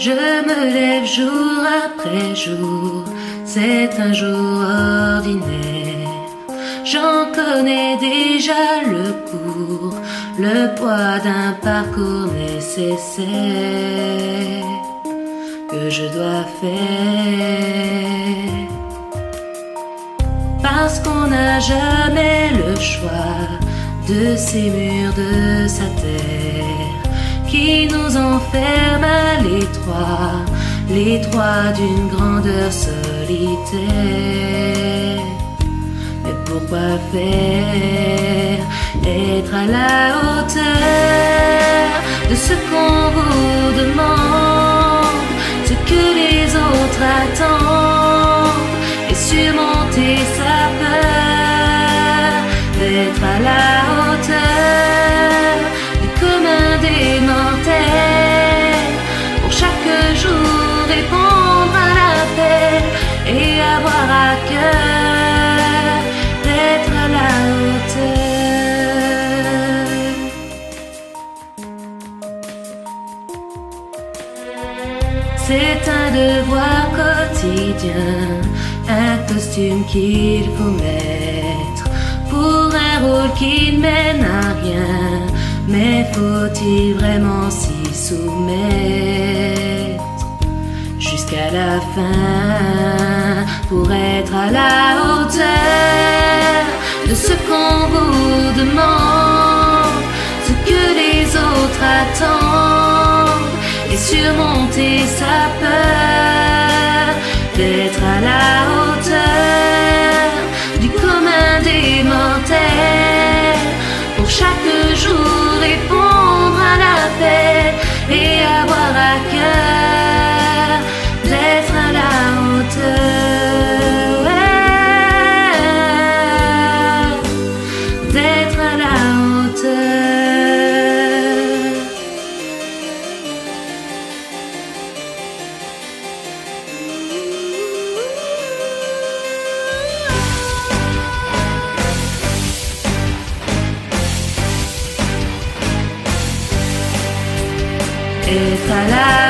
Je me lève jour après jour, c'est un jour ordinaire. J'en connais déjà le cours, le poids d'un parcours nécessaire que je dois faire. Parce qu'on n'a jamais le choix de ces murs de sa terre qui nous enferment à l'étroit d'une grandeur solitaire. Mais pourquoi faire être à la hauteur de ce qu'on vous demande, ce que les autres attendent, et surmonter sa peur d'être à la hauteur du commun des mortels, pour chaque jour répondre à l'appel et avoir à cœur d'être à la hauteur. C'est un devoir quotidien, un costume qu'il faut mettre pour un rôle qui ne mène à rien. Mais faut-il vraiment s'y soumettre jusqu'à la fin pour être à la hauteur de ce qu'on vous demande, ce que les autres attendent, et surmonter sa peur d'être à la hauteur du commun des mortels, pour chaque jour répondre à l'appel et avoir à cœur d'être à la hauteur, d'être à la hauteur. Être à la